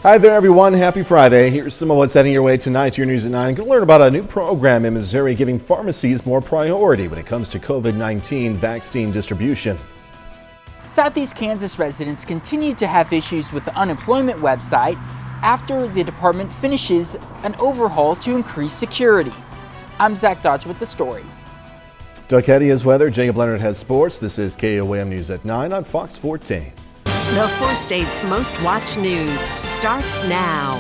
Hi there, everyone. Happy Friday. Here's some of what's heading your way tonight. Your News at 9. Going to learn about a new program in Missouri giving pharmacies more priority when it comes to COVID-19 vaccine distribution. Southeast Kansas residents continue to have issues with the unemployment website after the department finishes an overhaul to increase security. I'm Zach Dodge with the story. Doug Heddy has weather. Jacob Leonard has sports. This is KOAM News at 9 on Fox 14. The 4 states' most watched news starts now.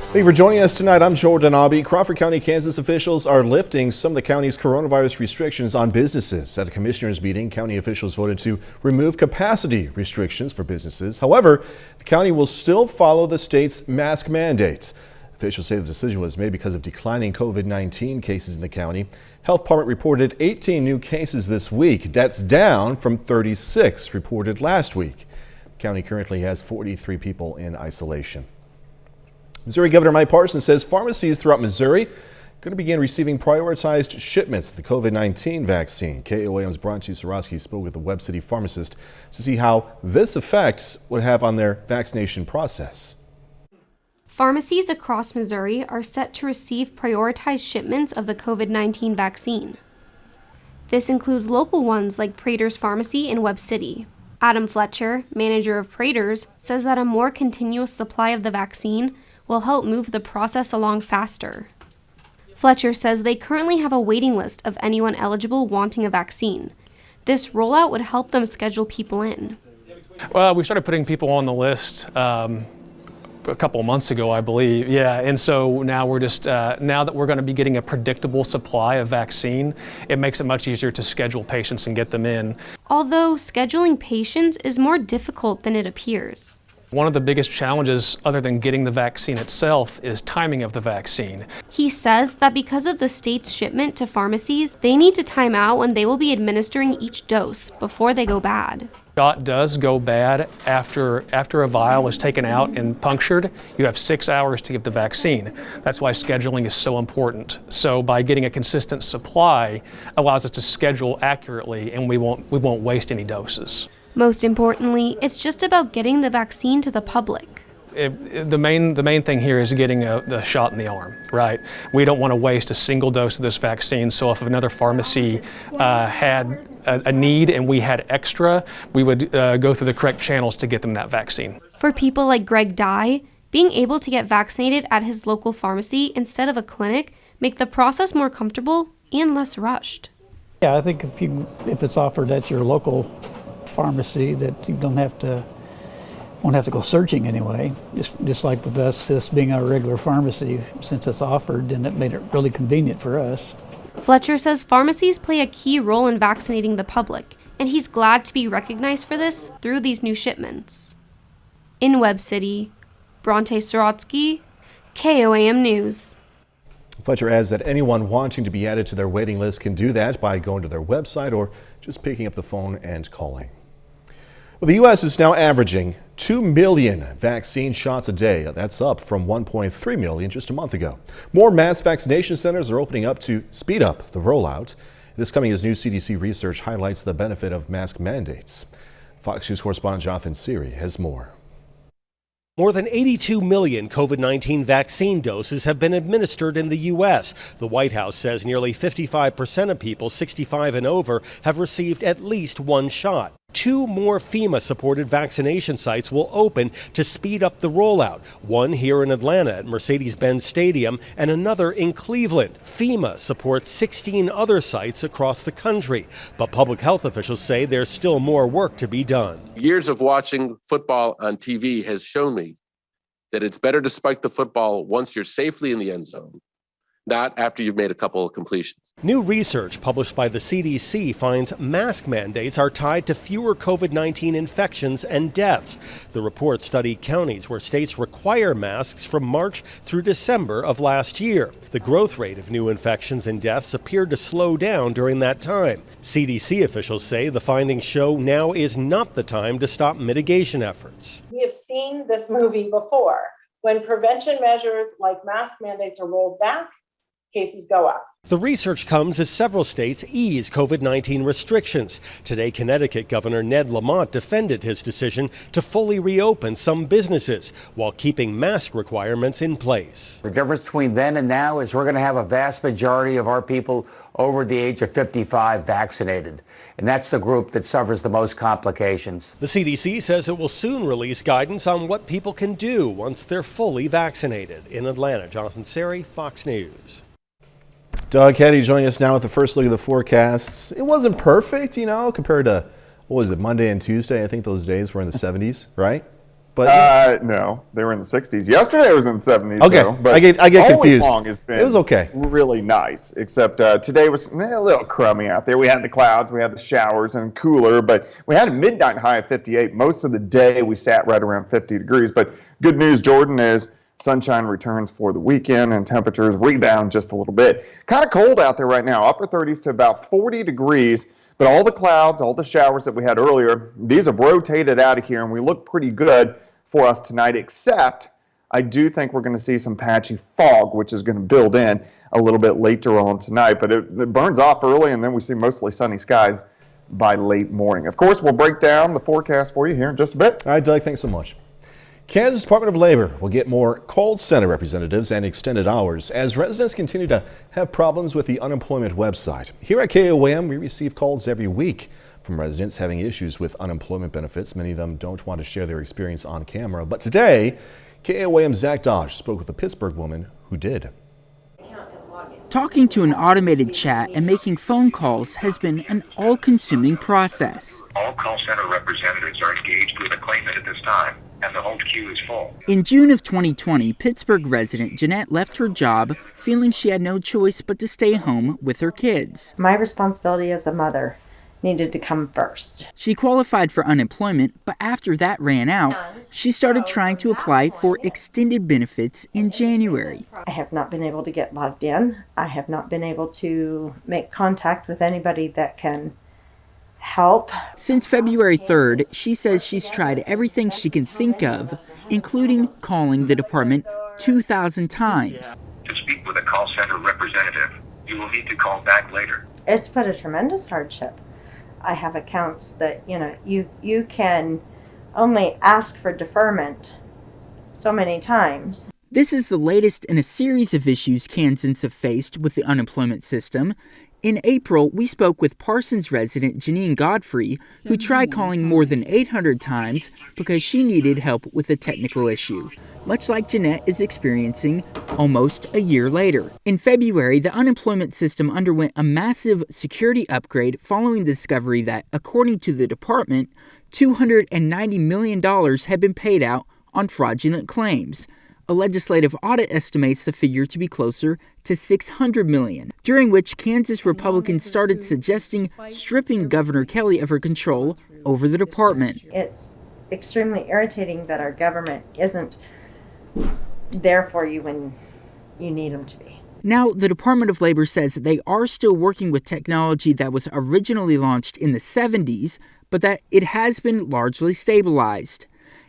Thank you for joining us tonight. I'm Jordan Aubie. Crawford County, Kansas officials are lifting some of the county's coronavirus restrictions on businesses. At a commissioners meeting, county officials voted to remove capacity restrictions for businesses. However, the county will still follow the state's mask mandate. Officials say the decision was made because of declining COVID-19 cases in the county. Health Department reported 18 new cases this week. That's down from 36 reported last week. The county currently has 43 people in isolation. Missouri Governor Mike Parson says pharmacies throughout Missouri are going to begin receiving prioritized shipments of the COVID-19 vaccine. KOAM's Bronte Sorosky spoke with the Webb City pharmacist to see how this effect would have on their vaccination process. Pharmacies across Missouri are set to receive prioritized shipments of the COVID-19 vaccine. This includes local ones like Prater's Pharmacy in Webb City. Adam Fletcher, manager of Prater's, says that a more continuous supply of the vaccine will help move the process along faster. Fletcher says they currently have a waiting list of anyone eligible wanting a vaccine. This rollout would help them schedule people in. Well, we started putting people on the list a couple of months ago, I believe. Yeah, and so now we're just, now that we're going to be getting a predictable supply of vaccine, it makes it much easier to schedule patients and get them in. Although scheduling patients is more difficult than it appears. One of the biggest challenges, other than getting the vaccine itself, is timing of the vaccine. He says that because of the state's shipment to pharmacies, they need to time out when they will be administering each dose before they go bad. Shot does go bad after a vial is taken out and punctured. You have 6 hours to give the vaccine. That's why scheduling is so important. So by getting a consistent supply allows us to schedule accurately, and we won't waste any doses. Most importantly, it's just about getting the vaccine to the public. The main thing here is getting the shot in the arm, right? We don't want to waste a single dose of this vaccine, so if another pharmacy had a need and we had extra, we would go through the correct channels to get them that vaccine. For people like Greg Dye, being able to get vaccinated at his local pharmacy instead of a clinic make the process more comfortable and less rushed. Yeah, I think if it's offered at your local pharmacy, that you won't have to go searching anyway. Just like with us, this being our regular pharmacy, since it's offered, and it made it really convenient for us. Fletcher says pharmacies play a key role in vaccinating the public, and he's glad to be recognized for this through these new shipments. In Webb City, Bronte Sorosky, KOAM News. Fletcher adds that anyone wanting to be added to their waiting list can do that by going to their website or just picking up the phone and calling. Well, the U.S. is now averaging 2 million vaccine shots a day. That's up from 1.3 million just a month ago. More mass vaccination centers are opening up to speed up the rollout. This coming as new CDC research highlights the benefit of mask mandates. Fox News correspondent Jonathan Siri has more. More than 82 million COVID-19 vaccine doses have been administered in the U.S. The White House says nearly 55% of people 65 and over have received at least one shot. 2 more FEMA-supported vaccination sites will open to speed up the rollout. One here in Atlanta at Mercedes-Benz Stadium and another in Cleveland. FEMA supports 16 other sites across the country, but public health officials say there's still more work to be done. Years of watching football on TV has shown me that it's better to spike the football once you're safely in the end zone, not after you've made a couple of completions. New research published by the CDC finds mask mandates are tied to fewer COVID-19 infections and deaths. The report studied counties where states require masks from March through December of last year. The growth rate of new infections and deaths appeared to slow down during that time. CDC officials say the findings show now is not the time to stop mitigation efforts. We have seen this movie before. When prevention measures like mask mandates are rolled back, cases go up. The research comes as several states ease COVID-19 restrictions. Today, Connecticut Governor Ned Lamont defended his decision to fully reopen some businesses while keeping mask requirements in place. The difference between then and now is we're going to have a vast majority of our people over the age of 55 vaccinated, and that's the group that suffers the most complications. The CDC says it will soon release guidance on what people can do once they're fully vaccinated. In Atlanta, Jonathan Seri, Fox News. Doug Heddy joining us now with the first look at the forecasts. It wasn't perfect, compared to, what was it, Monday and Tuesday? I think those days were in the 70s, right? But no, they were in the 60s. Yesterday was in the 70s. Okay, though, but I get confused. All week long has been it was okay. Really nice, except today was a little crummy out there. We had the clouds, we had the showers, and cooler, but we had a midnight high of 58. Most of the day we sat right around 50 degrees. But good news, Jordan, is sunshine returns for the weekend and temperatures rebound just a little bit. Kind of cold out there right now, upper 30s to about 40 degrees. But all the clouds, all the showers that we had earlier, these have rotated out of here, and we look pretty good for us tonight, except I do think we're going to see some patchy fog, which is going to build in a little bit later on tonight. But it burns off early, and then we see mostly sunny skies by late morning. Of course, we'll break down the forecast for you here in just a bit. All right, Doug, thanks so much. Kansas Department of Labor will get more call center representatives and extended hours as residents continue to have problems with the unemployment website. Here at KOAM, we receive calls every week from residents having issues with unemployment benefits. Many of them don't want to share their experience on camera. But today, KOAM's Zach Dodge spoke with a Pittsburgh woman who did. Talking to an automated chat and making phone calls has been an all-consuming process. All call center representatives are engaged with a claimant at this time, and the hold queue is full. In June of 2020, Pittsburgh resident Jeanette left her job, feeling she had no choice but to stay home with her kids. My responsibility as a mother needed to come first. She qualified for unemployment, but after that ran out, she started trying to apply for extended benefits in January. I have not been able to get logged in. I have not been able to make contact with anybody that can help. Since February 3rd, she says she's tried everything she can think of, including calling the department 2,000 times. To speak with a call center representative, you will need to call back later. It's put a tremendous hardship. I have accounts that, you can only ask for deferment so many times. This is the latest in a series of issues Kansans have faced with the unemployment system. In April, we spoke with Parsons resident Janine Godfrey, who tried calling more than 800 times because she needed help with a technical issue, much like Jeanette is experiencing almost a year later. In February, the unemployment system underwent a massive security upgrade following the discovery that, according to the department, $290 million had been paid out on fraudulent claims. A legislative audit estimates the figure to be closer to $600 million, during which Kansas Republicans started suggesting stripping Governor Kelly of her control over the department. It's extremely irritating that our government isn't there for you when you need them to be. Now, the Department of Labor says they are still working with technology that was originally launched in the 70s, but that it has been largely stabilized.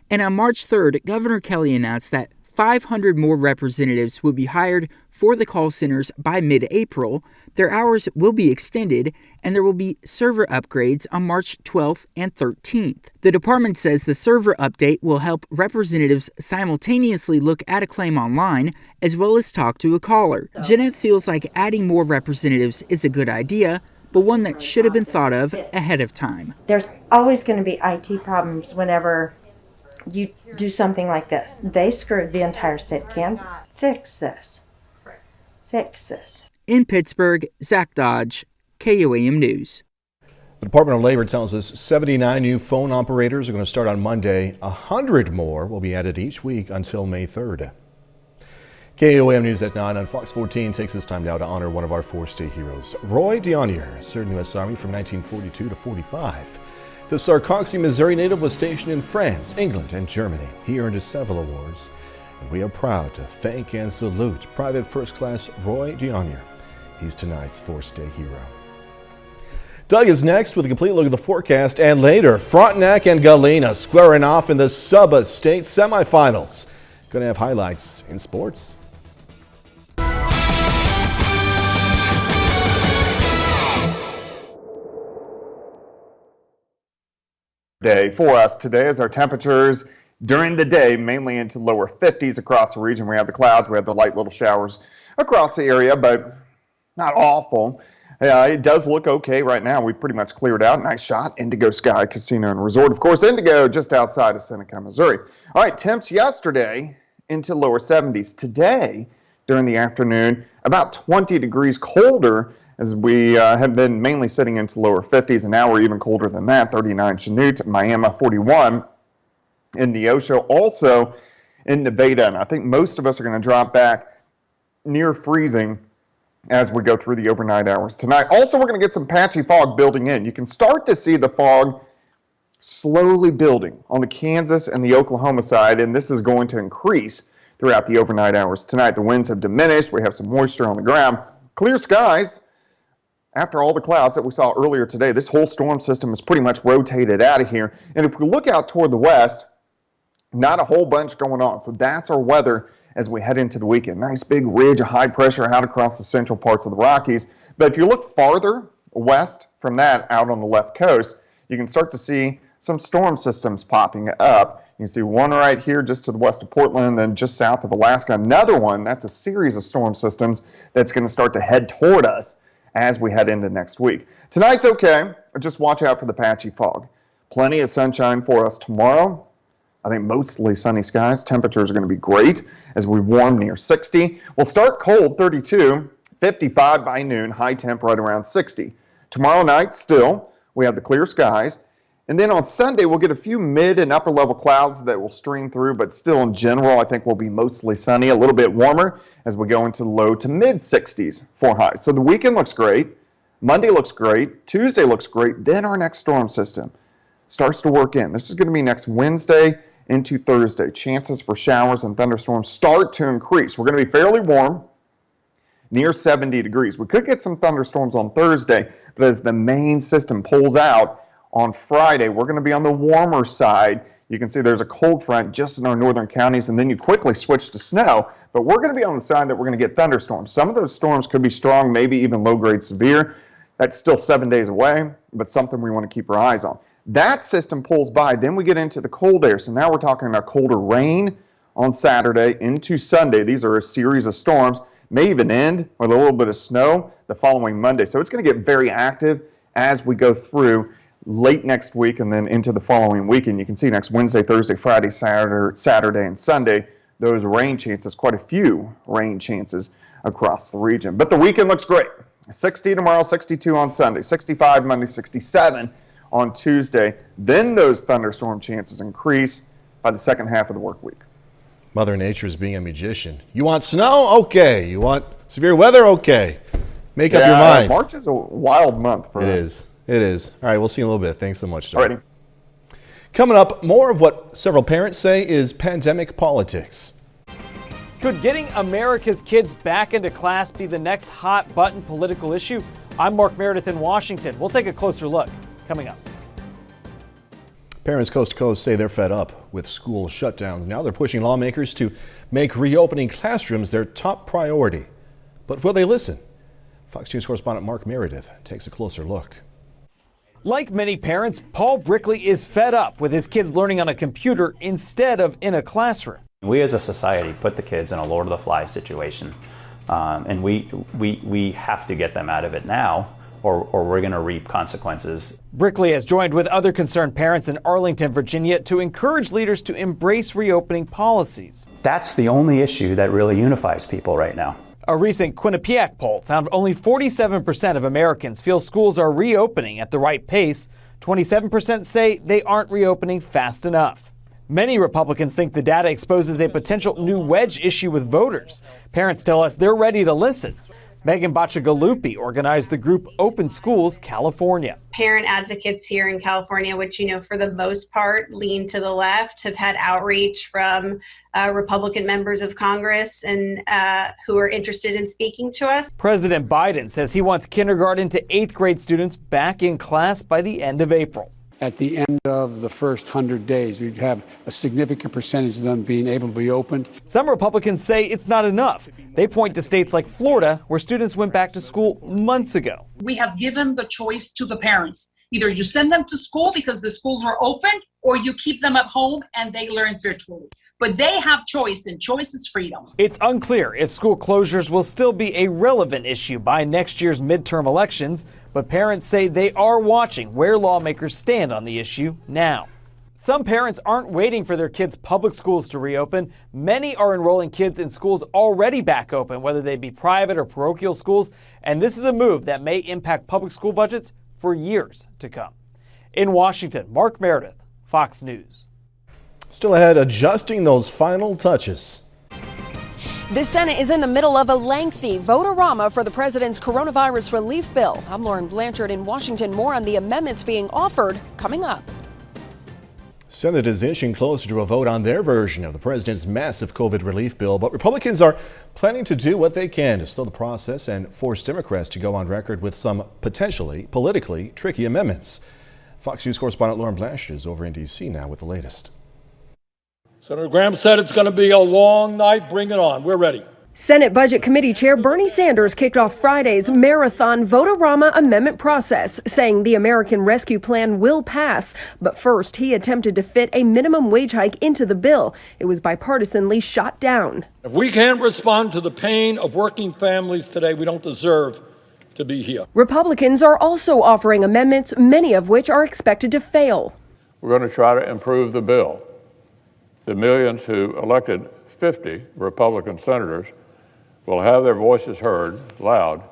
And on March 3rd, Governor Kelly announced that 500 more representatives will be hired for the call centers by mid-April. Their hours will be extended, and there will be server upgrades on March 12th and 13th. The department says the server update will help representatives simultaneously look at a claim online as well as talk to a caller. Jeanette feels like adding more representatives is a good idea, but one that should have been thought of ahead of time. There's always going to be IT problems whenever you do something like this. They screwed the entire state of Kansas. Fix this. Fix this. In Pittsburgh, Zach Dodge, KOAM News. The Department of Labor tells us 79 new phone operators are going to start on Monday. 100 more will be added each week until May 3rd. KOAM News at 9 on Fox 14 takes this time now to honor one of our four state heroes. Roy Dionier served in the U.S. Army from 1942 to 45. The Sarcoxy, Missouri native was stationed in France, England, and Germany. He earned several awards, and we are proud to thank and salute Private First Class Roy Dionier. He's tonight's four-state hero. Doug is next with a complete look at the forecast, and later, Frontenac and Galena squaring off in the sub-state semifinals. Going to have highlights in sports. Day for us today as our temperatures during the day mainly into lower 50s across the region. We have the clouds, we have the light little showers across the area, but not awful. It does look okay right now. We pretty much cleared out. Nice shot. Indigo Sky Casino and Resort. Of course, Indigo just outside of Seneca, Missouri. All right, temps yesterday into lower 70s. Today, during the afternoon, about 20 degrees colder as we have been mainly sitting into lower 50s, and now we're even colder than that. 39 Chanute, Miami 41 in Neosho, also in Nevada, and I think most of us are going to drop back near freezing as we go through the overnight hours tonight. Also, we're going to get some patchy fog building in. You can start to see the fog slowly building on the Kansas and the Oklahoma side, and this is going to increase throughout the overnight hours tonight. The winds have diminished. We have some moisture on the ground. Clear skies. After all the clouds that we saw earlier today, this whole storm system is pretty much rotated out of here. And if we look out toward the west, not a whole bunch going on. So that's our weather as we head into the weekend. Nice big ridge of high pressure out across the central parts of the Rockies. But if you look farther west from that out on the left coast, you can start to see some storm systems popping up. You can see one right here just to the west of Portland, then just south of Alaska. Another one, that's a series of storm systems that's going to start to head toward us as we head into next week. Tonight's okay. Just watch out for the patchy fog. Plenty of sunshine for us tomorrow. I think mostly sunny skies. Temperatures are going to be great as we warm near 60. We'll start cold, 32, 55 by noon, high temp right around 60. Tomorrow night, still, we have the clear skies. And then on Sunday, we'll get a few mid and upper level clouds that will stream through, but still in general, I think we'll be mostly sunny, a little bit warmer as we go into low to mid 60s for highs. So the weekend looks great. Monday looks great. Tuesday looks great. Then our next storm system starts to work in. This is going to be next Wednesday into Thursday. Chances for showers and thunderstorms start to increase. We're going to be fairly warm, near 70 degrees. We could get some thunderstorms on Thursday, but as the main system pulls out on Friday, we're going to be on the warmer side. You can see there's a cold front just in our northern counties, and then you quickly switch to snow. But we're going to be on the side that we're going to get thunderstorms. Some of those storms could be strong, maybe even low-grade severe. That's still 7 days away, but something we want to keep our eyes on. That system pulls by, then we get into the cold air. So now we're talking about colder rain on Saturday into Sunday. These are a series of storms, may even end with a little bit of snow the following Monday. So it's going to get very active as we go through late next week and then into the following weekend. You can see next Wednesday, Thursday, Friday, Saturday, and Sunday, those rain chances, quite a few rain chances across the region. But the weekend looks great. 60 tomorrow, 62 on Sunday, 65 Monday, 67 on Tuesday. Then those thunderstorm chances increase by the second half of the work week. Mother Nature is being a magician. You want snow? Okay. You want severe weather? Okay. Make up your mind. March is a wild month for us. It is. It is. All right, we'll see you in a little bit. Thanks so much, Doug. Alrighty. Coming up, more of what several parents say is pandemic politics. Could getting America's kids back into class be the next hot button political issue? I'm Mark Meredith in Washington. We'll take a closer look coming up. Parents coast to coast say they're fed up with school shutdowns. Now they're pushing lawmakers to make reopening classrooms their top priority. But will they listen? Fox News correspondent Mark Meredith takes a closer look. Like many parents, Paul Brickley is fed up with his kids learning on a computer instead of in a classroom. We as a society put the kids in a Lord of the Flies situation, and we have to get them out of it now, or we're going to reap consequences. Brickley has joined with other concerned parents in Arlington, Virginia, to encourage leaders to embrace reopening policies. That's the only issue that really unifies people right now. A recent Quinnipiac poll found only 47% of Americans feel schools are reopening at the right pace. 27% say they aren't reopening fast enough. Many Republicans think the data exposes a potential new wedge issue with voters. Parents tell us they're ready to listen. Megan Bacciagalupi organized the group Open Schools California. Parent advocates here in California, which, for the most part lean to the left, have had outreach from Republican members of Congress and who are interested in speaking to us. President Biden says he wants kindergarten to 8th grade students back in class by the end of April. At the end of the first 100 days, we'd have a significant percentage of them being able to be opened. Some Republicans say it's not enough. They point to states like Florida, where students went back to school months ago. We have given the choice to the parents. Either you send them to school because the schools are open, or you keep them at home and they learn virtually. But they have choice, and choice is freedom. It's unclear if school closures will still be a relevant issue by next year's midterm elections, but parents say they are watching where lawmakers stand on the issue now. Some parents aren't waiting for their kids' public schools to reopen. Many are enrolling kids in schools already back open, whether they be private or parochial schools, and this is a move that may impact public school budgets for years to come. In Washington, Mark Meredith, Fox News. Still ahead, adjusting those final touches. The Senate is in the middle of a lengthy vote-a-rama for the president's coronavirus relief bill. I'm Lauren Blanchard in Washington. More on the amendments being offered coming up. Senate is inching closer to a vote on their version of the president's massive COVID relief bill, but Republicans are planning to do what they can to slow the process and force Democrats to go on record with some potentially politically tricky amendments. Fox News correspondent Lauren Blanchard is over in D.C. now with the latest. Senator Graham said it's going to be a long night. Bring it on. We're ready. Senate Budget Committee Chair Bernie Sanders kicked off Friday's marathon vote-a-rama amendment process, saying the American Rescue Plan will pass. But first, he attempted to fit a minimum wage hike into the bill. It was bipartisanly shot down. If we can't respond to the pain of working families today, we don't deserve to be here. Republicans are also offering amendments, many of which are expected to fail. We're going to try to improve the bill. The millions who elected 50 Republican senators will have their voices heard loud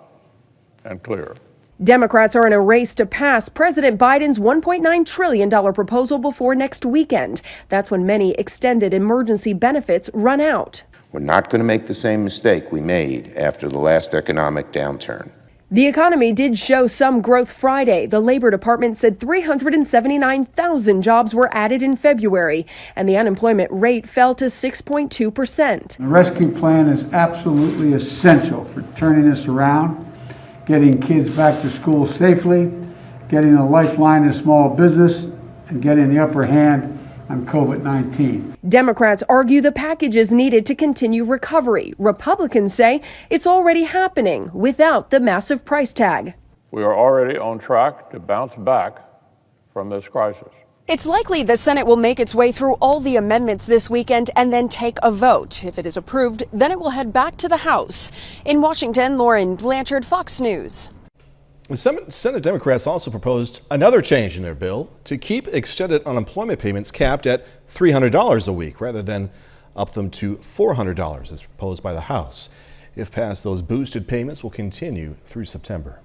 and clear. Democrats are in a race to pass President Biden's $1.9 trillion proposal before next weekend. That's when many extended emergency benefits run out. We're not going to make the same mistake we made after the last economic downturn. The economy did show some growth Friday. The Labor Department said 379,000 jobs were added in February, and the unemployment rate fell to 6.2%. The rescue plan is absolutely essential for turning this around, getting kids back to school safely, getting a lifeline to small business, and getting the upper hand on COVID-19. Democrats argue the package is needed to continue recovery. Republicans say it's already happening without the massive price tag. We are already on track to bounce back from this crisis. It's likely the Senate will make its way through all the amendments this weekend and then take a vote. If it is approved, then it will head back to the House. In Washington, Lauren Blanchard, Fox News. Senate Democrats also proposed another change in their bill to keep extended unemployment payments capped at $300 a week rather than up them to $400 as proposed by the House. If passed, those boosted payments will continue through September.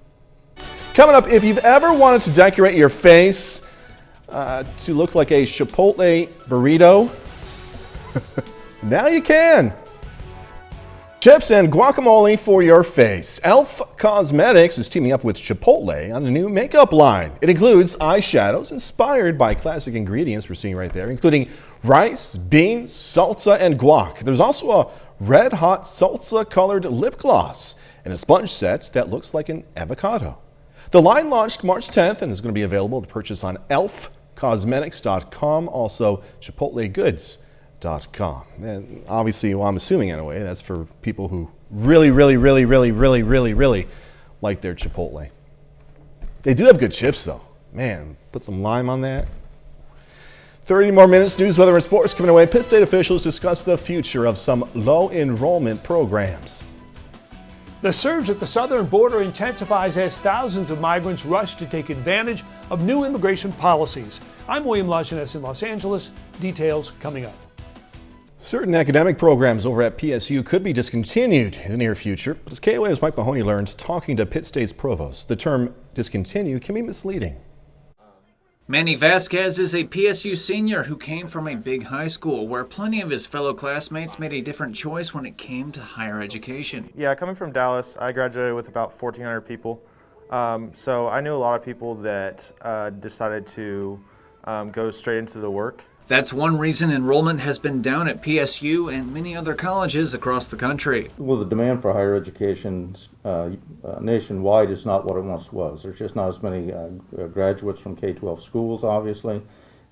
Coming up, if you've ever wanted to decorate your face to look like a Chipotle burrito, now you can. Chips and guacamole for your face. Elf Cosmetics is teaming up with Chipotle on a new makeup line. It includes eyeshadows inspired by classic ingredients we're seeing right there, including rice, beans, salsa, and guac. There's also a red hot salsa colored lip gloss and a sponge set that looks like an avocado. The line launched March 10th and is going to be available to purchase on elfcosmetics.com, also chipotlegoods.com. And obviously, well, I'm assuming anyway, that's for people who really like their Chipotle. They do have good chips though. Man, put some lime on that. 30 more minutes, news, weather, and sports coming away. Pitt State officials discuss the future of some low enrollment programs. The surge at the southern border intensifies as thousands of migrants rush to take advantage of new immigration policies. I'm William Lajeunesse in Los Angeles. Details coming up. Certain academic programs over at PSU could be discontinued in the near future. But as KOAM's Mike Mahoney learned talking to Pitt State's provost, the term discontinue can be misleading. Manny Vasquez is a PSU senior who came from a big high school where plenty of his fellow classmates made a different choice when it came to higher education. Yeah, coming from Dallas, I graduated with about 1,400 people. So I knew a lot of people that decided to go straight into the work. That's one reason enrollment has been down at PSU and many other colleges across the country. Well, the demand for higher education nationwide is not what it once was. There's just not as many graduates from K-12 schools, obviously.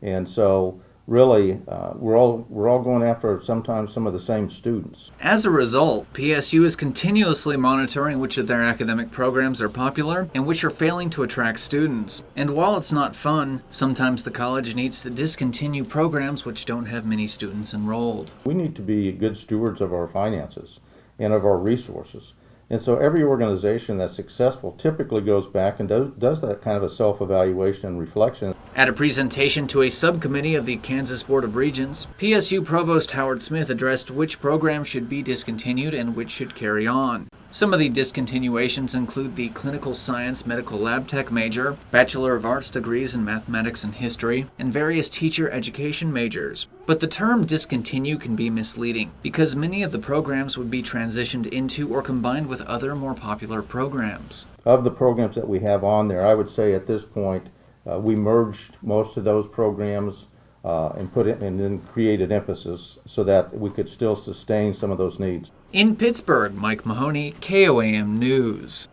And so really, we're all going after sometimes some of the same students. As a result, PSU is continuously monitoring which of their academic programs are popular and which are failing to attract students. And while it's not fun, sometimes the college needs to discontinue programs which don't have many students enrolled. We need to be good stewards of our finances and of our resources. And so every organization that's successful typically goes back and does that kind of a self-evaluation and reflection. At a presentation to a subcommittee of the Kansas Board of Regents, PSU Provost Howard Smith addressed which programs should be discontinued and which should carry on. Some of the discontinuations include the Clinical Science Medical Lab Tech major, Bachelor of Arts degrees in Mathematics and History, and various teacher education majors. But the term discontinue can be misleading, because many of the programs would be transitioned into or combined with other more popular programs. Of the programs that we have on there, I would say at this point, we merged most of those programs and put it and then created emphasis so that we could still sustain some of those needs. In Pittsburgh, Mike Mahoney, KOAM News.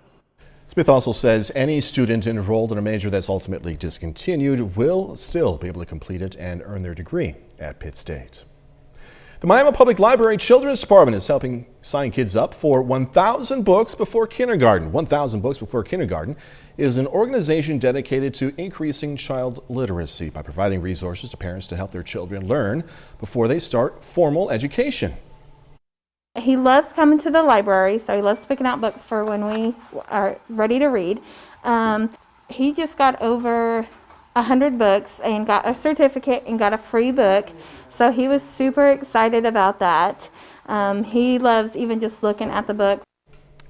Smith also says any student enrolled in a major that's ultimately discontinued will still be able to complete it and earn their degree at Pitt State. The Miami Public Library Children's Department is helping sign kids up for 1,000 Books Before Kindergarten. 1,000 Books Before Kindergarten is an organization dedicated to increasing child literacy by providing resources to parents to help their children learn before they start formal education. He loves coming to the library, so he loves picking out books for when we are ready to read. He just got over 100 books and got a certificate and got a free book, so he was super excited about that. He loves even just looking at the books.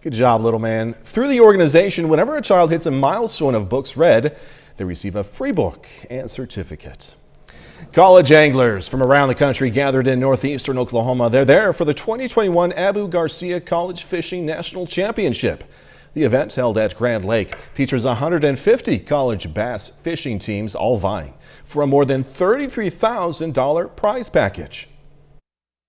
Good job, little man. Through the organization, whenever a child hits a milestone of books read, they receive a free book and certificate. College anglers from around the country gathered in northeastern Oklahoma. They're there for the 2021 Abu Garcia College Fishing National Championship. The event, held at Grand Lake, features 150 college bass fishing teams, all vying for a more than $33,000 prize package.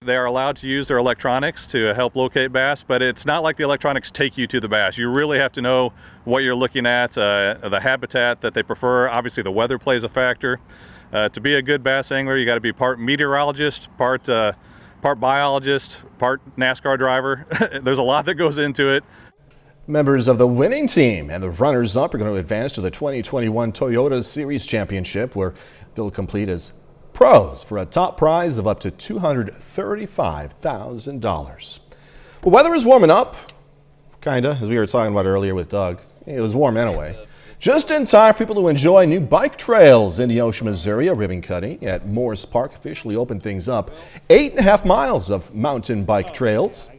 They are allowed to use their electronics to help locate bass, but it's not like the electronics take you to the bass. You really have to know what you're looking at, the habitat that they prefer. Obviously, the weather plays a factor. To be a good bass angler, you got to be part meteorologist, part biologist, part NASCAR driver. There's a lot that goes into it. Members of the winning team and the runners-up are going to advance to the 2021 Toyota Series Championship, where they'll compete as pros for a top prize of up to $235,000. The weather is warming up, kinda, as we were talking about earlier with Doug. It was warm anyway. Just in time for people to enjoy new bike trails in Neosho, Missouri. A ribbon cutting at Morris Park officially opened things up. 8.5 miles of mountain bike trails.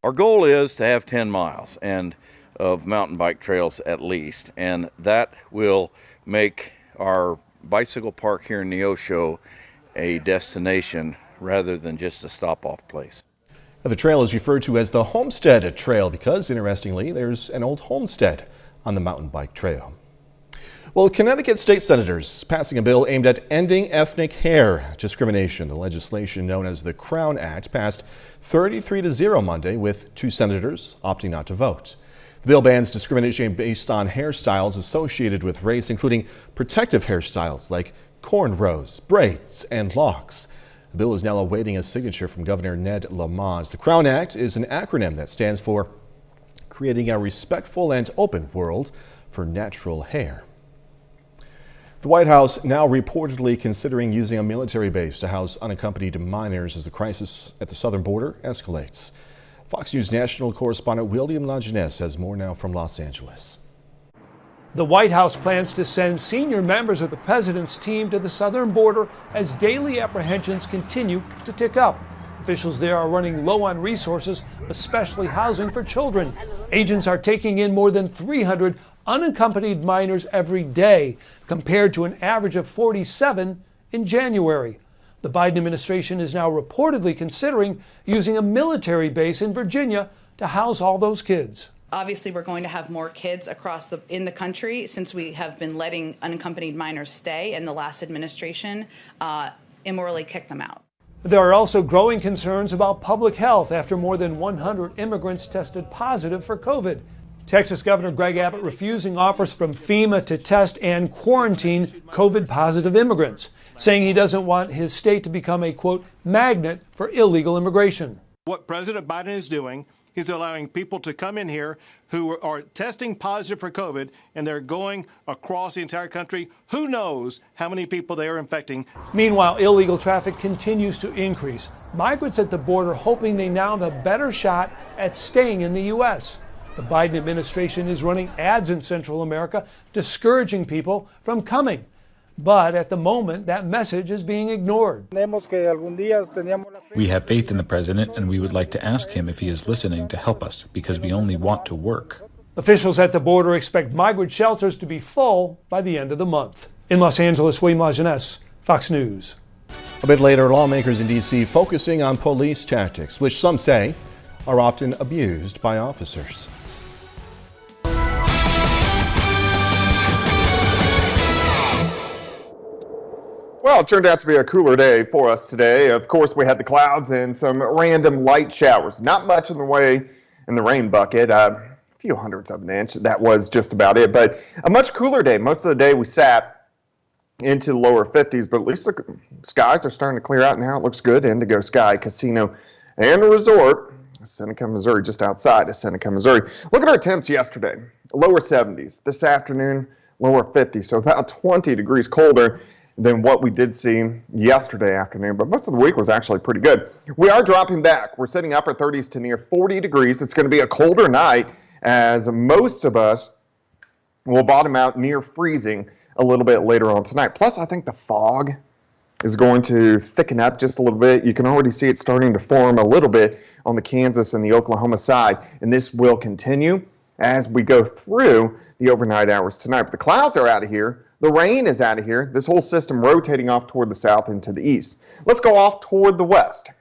Our goal is to have 10 miles and of mountain bike trails at least, and that will make our bicycle park here in Neosho a destination rather than just a stop-off place. The trail is referred to as the Homestead Trail because, interestingly, there's an old homestead on the mountain bike trail. Well, Connecticut state senators passing a bill aimed at ending ethnic hair discrimination. The legislation known as the KOAM Act passed 33-0 Monday, with 2 senators opting not to vote. The bill bans discrimination based on hairstyles associated with race, including protective hairstyles like cornrows, braids, and locks. The bill is now awaiting a signature from Governor Ned Lamont. The KOAM Act is an acronym that stands for Creating a Respectful and Open World for Natural Hair. The White House now reportedly considering using a military base to house unaccompanied minors as the crisis at the southern border escalates. Fox News national correspondent William Lajeunesse has more now from Los Angeles. The White House plans to send senior members of the president's team to the southern border as daily apprehensions continue to tick up. Officials there are running low on resources, especially housing for children. Agents are taking in more than 300 unaccompanied minors every day, compared to an average of 47 in January. The Biden administration is now reportedly considering using a military base in Virginia to house all those kids. Obviously, we're going to have more kids in the country since we have been letting unaccompanied minors stay, and the last administration immorally kicked them out. There are also growing concerns about public health after more than 100 immigrants tested positive for COVID. Texas Governor Greg Abbott refusing offers from FEMA to test and quarantine COVID-positive immigrants, saying he doesn't want his state to become a, quote, magnet for illegal immigration. What President Biden is doing, he's allowing people to come in here who are testing positive for COVID, and they're going across the entire country. Who knows how many people they are infecting? Meanwhile, illegal traffic continues to increase. Migrants at the border hoping they now have a better shot at staying in the U.S. The Biden administration is running ads in Central America discouraging people from coming. But at the moment, that message is being ignored. We have faith in the president, and we would like to ask him if he is listening to help us, because we only want to work. Officials at the border expect migrant shelters to be full by the end of the month. In Los Angeles, William Lajeunesse, Fox News. A bit later, lawmakers in D.C. focusing on police tactics, which some say are often abused by officers. Well, it turned out to be a cooler day for us today. Of course, we had the clouds and some random light showers. Not much in the way in the rain bucket. A few hundredths of an inch. That was just about it. But a much cooler day. Most of the day we sat into the lower 50s, but at least the skies are starting to clear out now. It looks good. Indigo Sky Casino and Resort, Seneca, Missouri, just outside of Seneca, Missouri. Look at our temps yesterday. Lower 70s. This afternoon, lower 50s. So about 20 degrees colder than what we did see yesterday afternoon, but most of the week was actually pretty good. We are dropping back. We're sitting upper 30s to near 40 degrees. It's going to be a colder night as most of us will bottom out near freezing a little bit later on tonight. Plus, I think the fog is going to thicken up just a little bit. You can already see it starting to form a little bit on the Kansas and the Oklahoma side, and this will continue as we go through the overnight hours tonight. But the clouds are out of here. The rain is out of here. This whole system rotating off toward the south and to the east. Let's go off toward the west.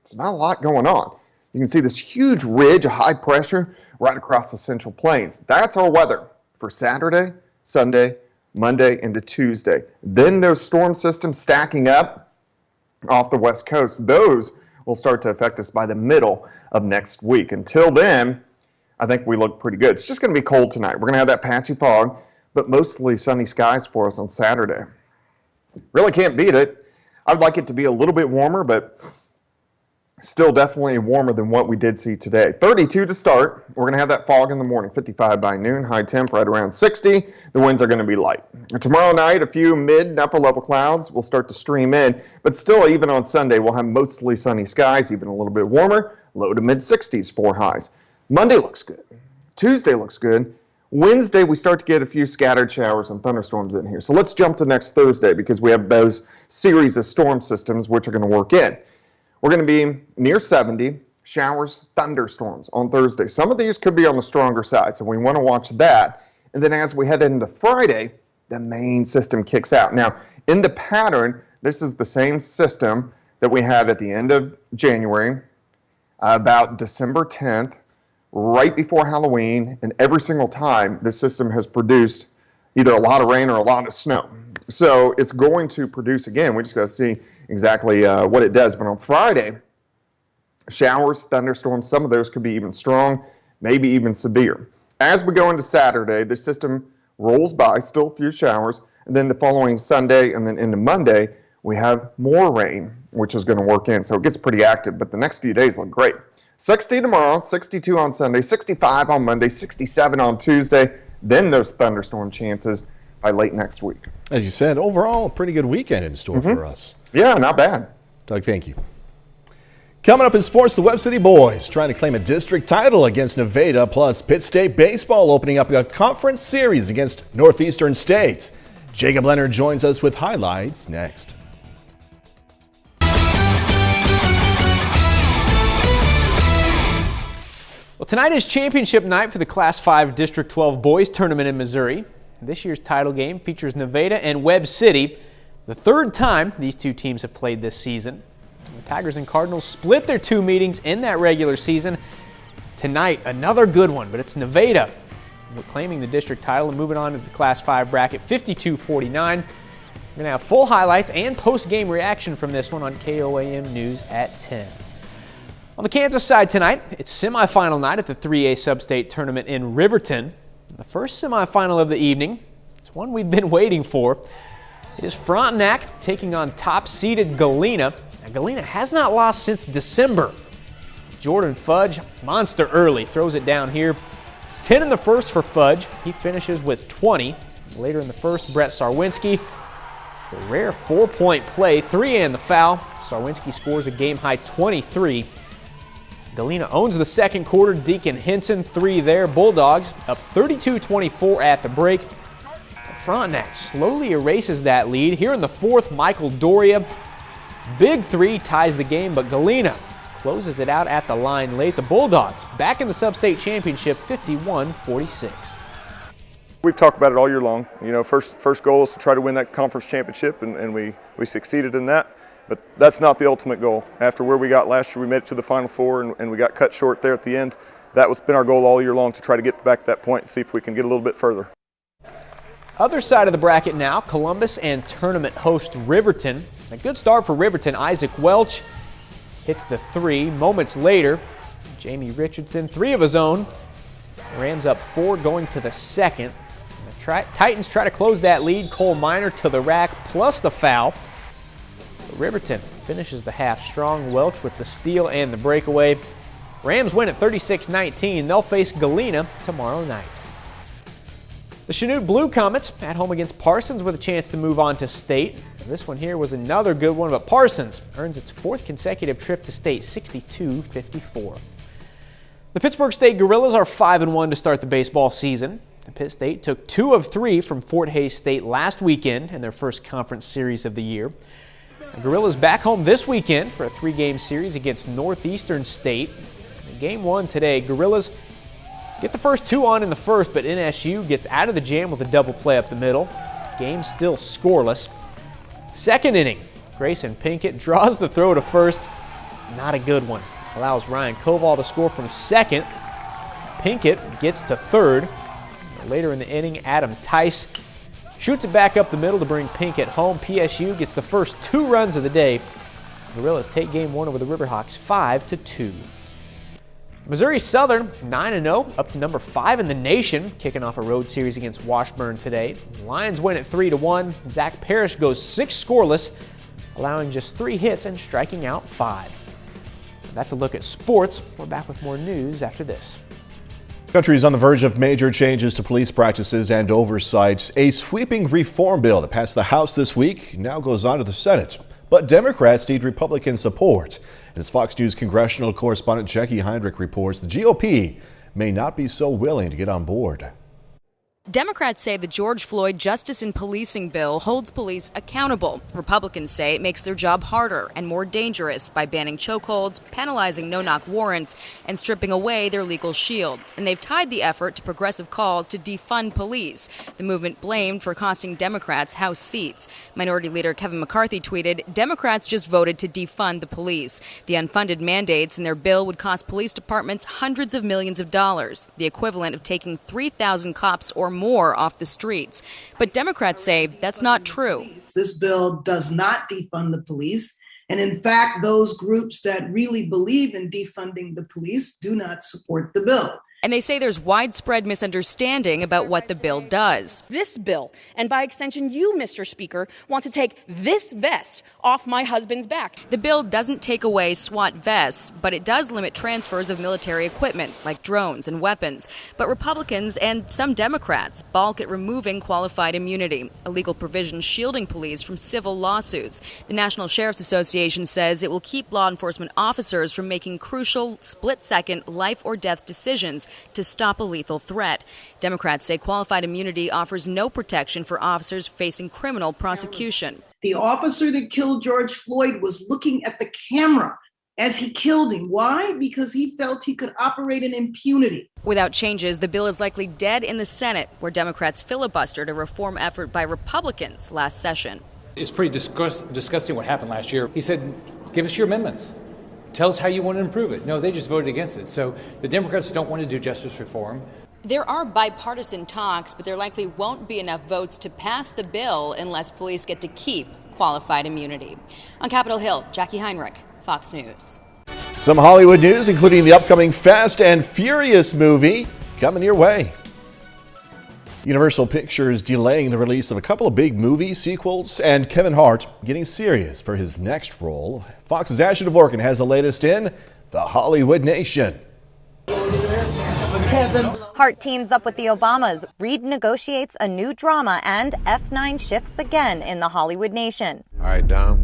There's not a lot going on. You can see this huge ridge of high pressure right across the Central Plains. That's our weather for Saturday, Sunday, Monday, into Tuesday. Then those storm systems stacking up off the west coast, those will start to affect us by the middle of next week. Until then, I think we look pretty good. It's just going to be cold tonight. We're going to have that patchy fog, but mostly sunny skies for us on Saturday. Really can't beat it. I'd like it to be a little bit warmer, but still definitely warmer than what we did see today. 32 to start. We're going to have that fog in the morning, 55 by noon, high temp right around 60. The winds are going to be light. Tomorrow night, a few mid and upper level clouds will start to stream in, but still even on Sunday, we'll have mostly sunny skies, even a little bit warmer, low to mid 60s for highs. Monday looks good. Tuesday looks good. Wednesday, we start to get a few scattered showers and thunderstorms in here. So let's jump to next Thursday because we have those series of storm systems which are going to work in. We're going to be near 70, showers, thunderstorms on Thursday. Some of these could be on the stronger side, so we want to watch that. And then as we head into Friday, the main system kicks out. Now, in the pattern, this is the same system that we had at the end of January, about December 10th, right before Halloween, and every single time this system has produced either a lot of rain or a lot of snow. So it's going to produce again. We just got to see exactly what it does. But on Friday, showers, thunderstorms, some of those could be even strong, maybe even severe. As we go into Saturday, the system rolls by, still a few showers, and then the following Sunday and then into Monday, we have more rain, which is going to work in. So it gets pretty active, but the next few days look great. 60 tomorrow, 62 on Sunday, 65 on Monday, 67 on Tuesday, then those thunderstorm chances by late next week. As you said, overall, a pretty good weekend in store for us. Yeah, not bad. Doug, thank you. Coming up in sports, the Webb City boys trying to claim a district title against Nevada, plus Pitt State baseball opening up a conference series against Northeastern State. Jacob Leonard joins us with highlights next. Well, tonight is championship night for the Class 5 District 12 boys tournament in Missouri. This year's title game features Nevada and Webb City, the third time these two teams have played this season. The Tigers and Cardinals split their two meetings in that regular season. Tonight, another good one, but it's Nevada claiming the district title and moving on to the Class 5 bracket, 52-49. We're going to have full highlights and post-game reaction from this one on KOAM News at 10. On the Kansas side tonight, it's semifinal night at the 3A Sub-State Tournament in Riverton. The first semifinal of the evening, it's one we've been waiting for. It is Frontenac taking on top-seeded Galena. Now, Galena has not lost since December. Jordan Fudge, monster early, throws it down here. 10 in the first for Fudge. He finishes with 20. Later in the first, Brett Sarwinski. The rare 4-point play, 3 and the foul. Sarwinski scores a game-high 23. Galena owns the second quarter. Deacon Henson, 3 there. Bulldogs up 32-24 at the break. Frontenac slowly erases that lead. Here in the fourth, Michael Doria. Big 3 ties the game, but Galena closes it out at the line late. The Bulldogs back in the Sub-State Championship, 51-46. We've talked about it all year long. You know, first goal is to try to win that conference championship, and we succeeded in that. But that's not the ultimate goal. After where we got last year, we made it to the Final Four, and we got cut short there at the end. That was been our goal all year long, to try to get back to that point and see if we can get a little bit further. Other side of the bracket now, Columbus and tournament host Riverton. A good start for Riverton. Isaac Welch hits the 3. Moments later, Jamie Richardson, 3 of his own. Rams up 4 going to the second. The Titans try to close that lead. Cole Minor to the rack plus the foul. Riverton finishes the half strong. Welch with the steal and the breakaway. Rams win at 36-19. They'll face Galena tomorrow night. The Chanute Blue Comets at home against Parsons with a chance to move on to state. This one here was another good one, but Parsons earns its 4th consecutive trip to state, 62-54. The Pittsburg State Gorillas are 5-1 to start the baseball season. Pitt State took 2 of 3 from Fort Hays State last weekend in their first conference series of the year. The Gorillas back home this weekend for a 3-game series against Northeastern State. In game 1 today, Gorillas get the first 2 on in the first, but NSU gets out of the jam with a double play up the middle. Game still scoreless. Second inning, Grayson Pinkett draws the throw to first. It's not a good one. Allows Ryan Koval to score from second. Pinkett gets to third. Later in the inning, Adam Tice shoots it back up the middle to bring Pinkett home. PSU gets the first 2 runs of the day. Gorillas take game 1 over the Riverhawks 5-2. Missouri Southern 9-0, up to number 5 in the nation, kicking off a road series against Washburn today. Lions win at 3-1. Zach Parrish goes 6 scoreless, allowing just 3 hits and striking out 5. That's a look at sports. We're back with more news after this. The country is on the verge of major changes to police practices and oversight. A sweeping reform bill that passed the House this week now goes on to the Senate. But Democrats need Republican support. And as Fox News congressional correspondent Jackie Heinrich reports, the GOP may not be so willing to get on board. Democrats say the George Floyd Justice in Policing bill holds police accountable. Republicans say it makes their job harder and more dangerous by banning chokeholds, penalizing no-knock warrants, and stripping away their legal shield. And they've tied the effort to progressive calls to defund police, the movement blamed for costing Democrats House seats. Minority Leader Kevin McCarthy tweeted, "Democrats just voted to defund the police. The unfunded mandates in their bill would cost police departments hundreds of millions of dollars, the equivalent of taking 3,000 cops or more off the streets." But Democrats say that's not true. This bill does not defund the police. And in fact, those groups that really believe in defunding the police do not support the bill. And they say there's widespread misunderstanding about what the bill does. This bill, and by extension you, Mr. Speaker, want to take this vest off my husband's back. The bill doesn't take away SWAT vests, but it does limit transfers of military equipment like drones and weapons. But Republicans and some Democrats balk at removing qualified immunity, a legal provision shielding police from civil lawsuits. The National Sheriff's Association says it will keep law enforcement officers from making crucial, split-second, life-or-death decisions to stop a lethal threat. Democrats say qualified immunity offers no protection for officers facing criminal prosecution. The officer that killed George Floyd was looking at the camera as he killed him. Why? Because he felt he could operate in impunity. Without changes, the bill is likely dead in the Senate, where Democrats filibustered a reform effort by Republicans last session. It's pretty disgusting what happened last year. He said, give us your amendments. Tell us how you want to improve it. No, they just voted against it. So the Democrats don't want to do justice reform. There are bipartisan talks, but there likely won't be enough votes to pass the bill unless police get to keep qualified immunity. On Capitol Hill, Jackie Heinrich, Fox News. Some Hollywood news, including the upcoming Fast and Furious movie, coming your way. Universal Pictures delaying the release of a couple of big movie sequels, and Kevin Hart getting serious for his next role. Fox's Ashley Dvorkin has the latest in the Hollywood Nation. Hart teams up with the Obamas, Reed negotiates a new drama, and F9 shifts again in the Hollywood Nation. All right, Dom,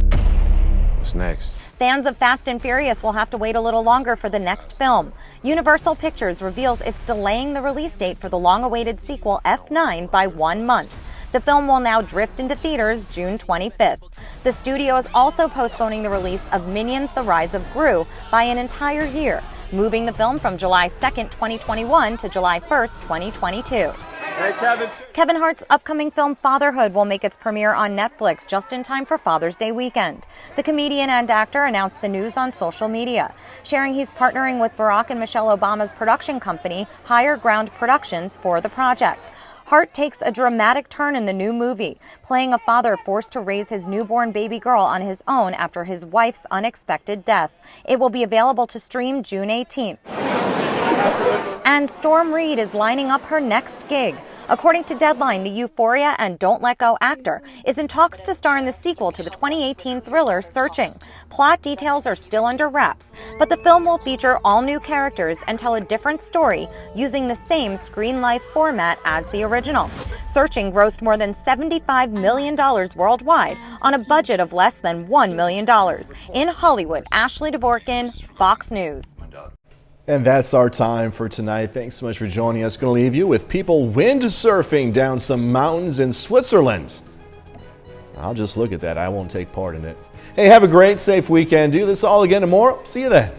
what's next? Fans of Fast and Furious will have to wait a little longer for the next film. Universal Pictures reveals it's delaying the release date for the long-awaited sequel F9 by 1 month. The film will now drift into theaters June 25th. The studio is also postponing the release of Minions: The Rise of Gru by an entire year, moving the film from July 2nd, 2021 to July 1st, 2022. Hey, Kevin. Kevin Hart's upcoming film Fatherhood will make its premiere on Netflix just in time for Father's Day weekend. The comedian and actor announced the news on social media, sharing he's partnering with Barack and Michelle Obama's production company, Higher Ground Productions, for the project. Hart takes a dramatic turn in the new movie, playing a father forced to raise his newborn baby girl on his own after his wife's unexpected death. It will be available to stream June 18th. And Storm Reid is lining up her next gig. According to Deadline, the Euphoria and Don't Let Go actor is in talks to star in the sequel to the 2018 thriller Searching. Plot details are still under wraps, but the film will feature all new characters and tell a different story using the same screen life format as the original. Searching grossed more than $75 million worldwide on a budget of less than $1 million. In Hollywood, Ashley Dvorkin, Fox News. And that's our time for tonight. Thanks so much for joining us. Going to leave you with people windsurfing down some mountains in Switzerland. I'll just look at that. I won't take part in it. Hey, have a great, safe weekend. Do this all again tomorrow. See you then.